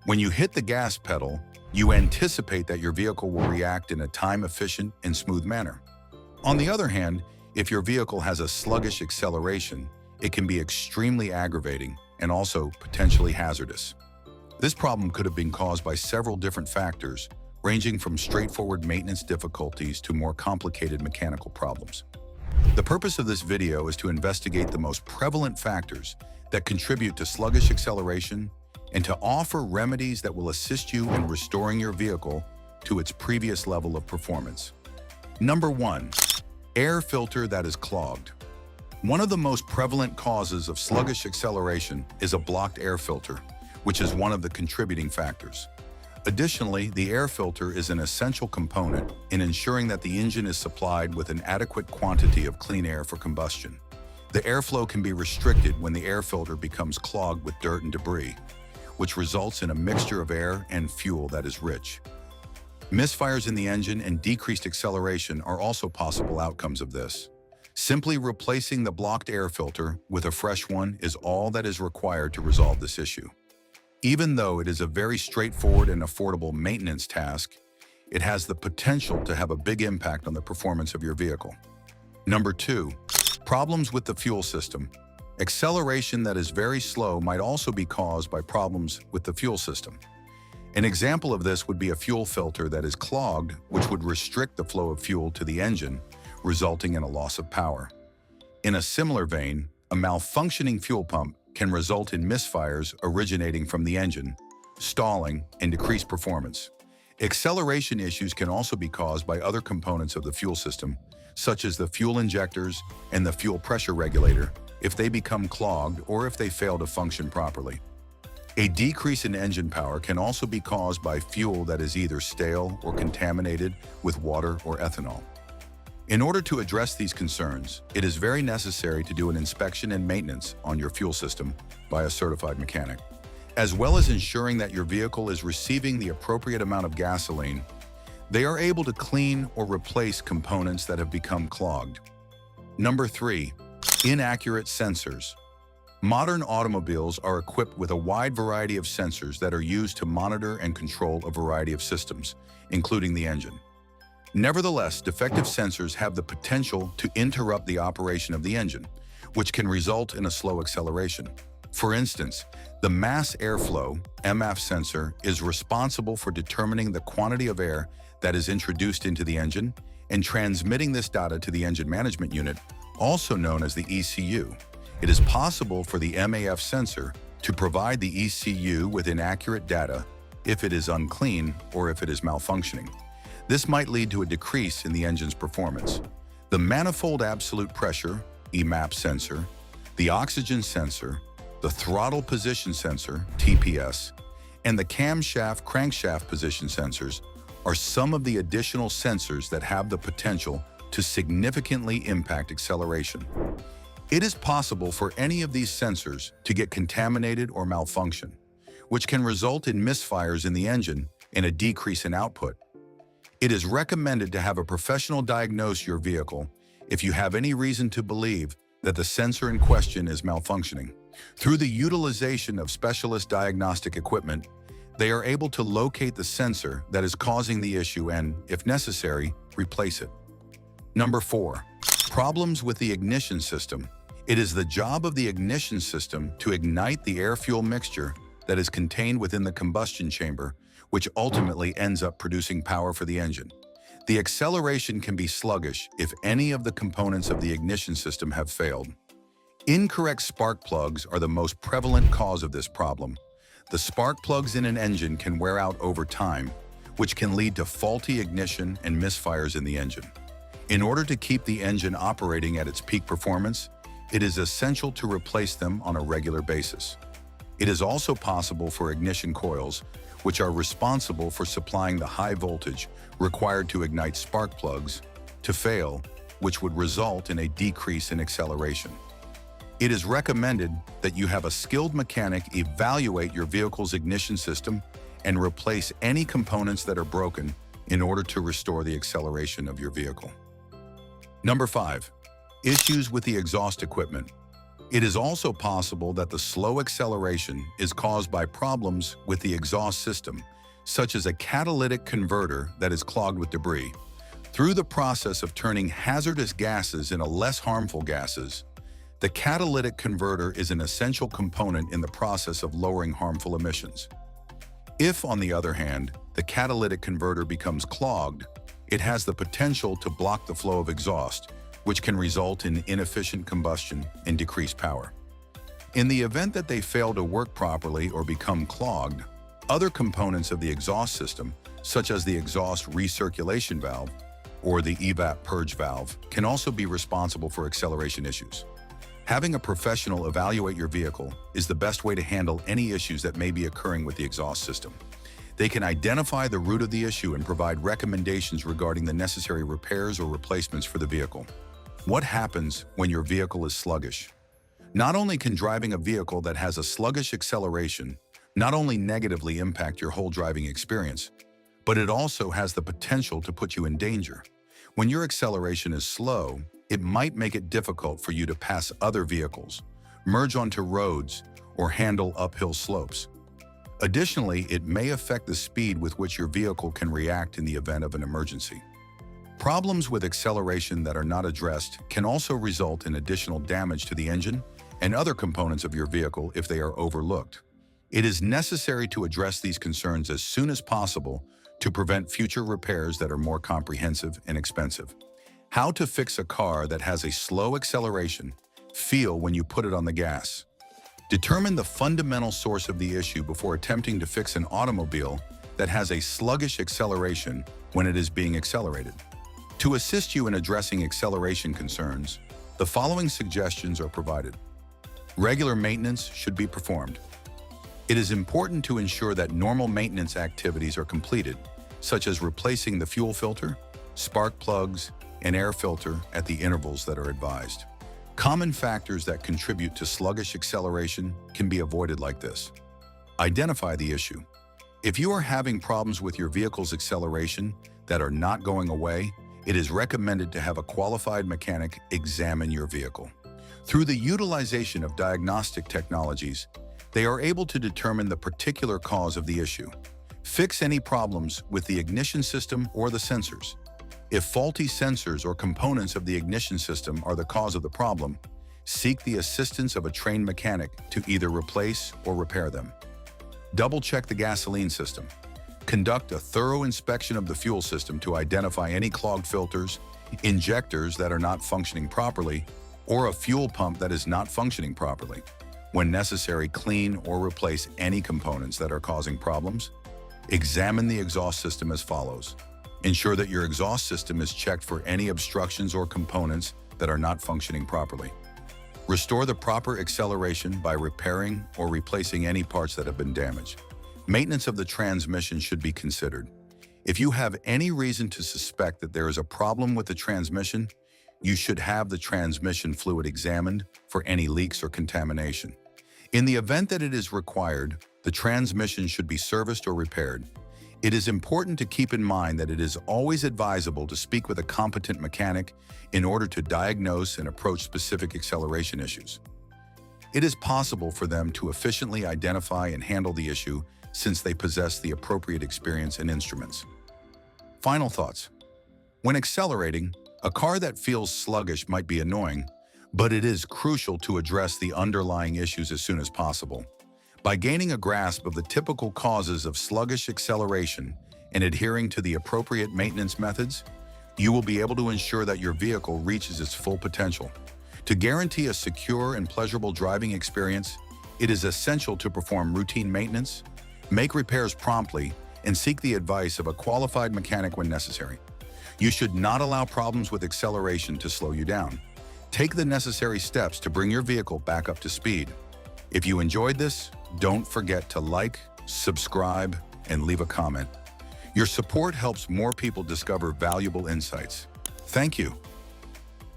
When you hit the gas pedal, you anticipate that your vehicle will react in a time-efficient and smooth manner. On the other hand, if your vehicle has a sluggish acceleration, it can be extremely aggravating and also potentially hazardous. This problem could have been caused by several different factors, ranging from straightforward maintenance difficulties to more complicated mechanical problems. The purpose of this video is to investigate the most prevalent factors that contribute to sluggish acceleration and to offer remedies that will assist you in restoring your vehicle to its previous level of performance. Number 1. Air filter that is clogged. One of the most prevalent causes of sluggish acceleration is a blocked air filter, which is one of the contributing factors. Additionally, the air filter is an essential component in ensuring that the engine is supplied with an adequate quantity of clean air for combustion. The airflow can be restricted when the air filter becomes clogged with dirt and debris, which results in a mixture of air and fuel that is rich. Misfires in the engine and decreased acceleration are also possible outcomes of this. Simply replacing the blocked air filter with a fresh one is all that is required to resolve this issue. Even though it is a very straightforward and affordable maintenance task, it has the potential to have a big impact on the performance of your vehicle. Number 2. Problems with the fuel system. Acceleration that is very slow might also be caused by problems with the fuel system. An example of this would be a fuel filter that is clogged, which would restrict the flow of fuel to the engine, resulting in a loss of power. In a similar vein, a malfunctioning fuel pump can result in misfires originating from the engine, stalling, and decreased performance. Acceleration issues can also be caused by other components of the fuel system, such as the fuel injectors and the fuel pressure regulator, if they become clogged or if they fail to function properly. A decrease in engine power can also be caused by fuel that is either stale or contaminated with water or ethanol. In order to address these concerns, it is very necessary to do an inspection and maintenance on your fuel system by a certified mechanic, as well as ensuring that your vehicle is receiving the appropriate amount of gasoline. They are able to clean or replace components that have become clogged. Number 3. Inaccurate sensors. Modern automobiles are equipped with a wide variety of sensors that are used to monitor and control a variety of systems, including the engine. Nevertheless, defective sensors have the potential to interrupt the operation of the engine, which can result in a slow acceleration. For instance, the mass airflow (MAF) sensor is responsible for determining the quantity of air that is introduced into the engine and transmitting this data to the engine management unit, also known as the ECU. It is possible for the MAF sensor to provide the ECU with inaccurate data if it is unclean or if it is malfunctioning. This might lead to a decrease in the engine's performance. The manifold absolute pressure (EMAP) sensor, the oxygen sensor, the throttle position sensor (TPS), and the camshaft crankshaft position sensors are some of the additional sensors that have the potential to significantly impact acceleration. It is possible for any of these sensors to get contaminated or malfunction, which can result in misfires in the engine and a decrease in output. It is recommended to have a professional diagnose your vehicle if you have any reason to believe that the sensor in question is malfunctioning. Through the utilization of specialist diagnostic equipment, they are able to locate the sensor that is causing the issue and, if necessary, replace it. Number 4. Problems with the ignition system. It is the job of the ignition system to ignite the air-fuel mixture that is contained within the combustion chamber, which ultimately ends up producing power for the engine. The acceleration can be sluggish if any of the components of the ignition system have failed. Incorrect spark plugs are the most prevalent cause of this problem. The spark plugs in an engine can wear out over time, which can lead to faulty ignition and misfires in the engine. In order to keep the engine operating at its peak performance, it is essential to replace them on a regular basis. It is also possible for ignition coils, which are responsible for supplying the high voltage required to ignite spark plugs, to fail, which would result in a decrease in acceleration. It is recommended that you have a skilled mechanic evaluate your vehicle's ignition system and replace any components that are broken in order to restore the acceleration of your vehicle. Number 5. Issues with the exhaust equipment. It is also possible that the slow acceleration is caused by problems with the exhaust system, such as a catalytic converter that is clogged with debris. Through the process of turning hazardous gases into less harmful gases, the catalytic converter is an essential component in the process of lowering harmful emissions. If, on the other hand, the catalytic converter becomes clogged, it has the potential to block the flow of exhaust, which can result in inefficient combustion and decreased power. In the event that they fail to work properly or become clogged, other components of the exhaust system, such as the exhaust recirculation valve or the evap purge valve, can also be responsible for acceleration issues. Having a professional evaluate your vehicle is the best way to handle any issues that may be occurring with the exhaust system. They can identify the root of the issue and provide recommendations regarding the necessary repairs or replacements for the vehicle. What happens when your vehicle is sluggish? Not only can driving a vehicle that has a sluggish acceleration not only negatively impact your whole driving experience, but it also has the potential to put you in danger. When your acceleration is slow, it might make it difficult for you to pass other vehicles, merge onto roads, or handle uphill slopes. Additionally, it may affect the speed with which your vehicle can react in the event of an emergency. Problems with acceleration that are not addressed can also result in additional damage to the engine and other components of your vehicle if they are overlooked. It is necessary to address these concerns as soon as possible to prevent future repairs that are more comprehensive and expensive. How to fix a car that has a slow acceleration. Feel when you put it on the gas. Determine the fundamental source of the issue before attempting to fix an automobile that has a sluggish acceleration when it is being accelerated. To assist you in addressing acceleration concerns, the following suggestions are provided. Regular maintenance should be performed. It is important to ensure that normal maintenance activities are completed, such as replacing the fuel filter, spark plugs, and air filter at the intervals that are advised. Common factors that contribute to sluggish acceleration can be avoided like this. Identify the issue. If you are having problems with your vehicle's acceleration that are not going away, it is recommended to have a qualified mechanic examine your vehicle. Through the utilization of diagnostic technologies, they are able to determine the particular cause of the issue. Fix any problems with the ignition system or the sensors. If faulty sensors or components of the ignition system are the cause of the problem, seek the assistance of a trained mechanic to either replace or repair them. Double-check the gasoline system. Conduct a thorough inspection of the fuel system to identify any clogged filters, injectors that are not functioning properly, or a fuel pump that is not functioning properly. When necessary, clean or replace any components that are causing problems. Examine the exhaust system as follows. Ensure that your exhaust system is checked for any obstructions or components that are not functioning properly. Restore the proper acceleration by repairing or replacing any parts that have been damaged. Maintenance of the transmission should be considered. If you have any reason to suspect that there is a problem with the transmission, you should have the transmission fluid examined for any leaks or contamination. In the event that it is required, the transmission should be serviced or repaired. It is important to keep in mind that it is always advisable to speak with a competent mechanic in order to diagnose and approach specific acceleration issues. It is possible for them to efficiently identify and handle the issue since they possess the appropriate experience and instruments. Final thoughts. When accelerating, a car that feels sluggish might be annoying, but it is crucial to address the underlying issues as soon as possible. By gaining a grasp of the typical causes of sluggish acceleration and adhering to the appropriate maintenance methods, you will be able to ensure that your vehicle reaches its full potential. To guarantee a secure and pleasurable driving experience, it is essential to perform routine maintenance, make repairs promptly, and seek the advice of a qualified mechanic when necessary. You should not allow problems with acceleration to slow you down. Take the necessary steps to bring your vehicle back up to speed. If you enjoyed this, don't forget to like, subscribe, and leave a comment. Your support helps more people discover valuable insights. Thank you.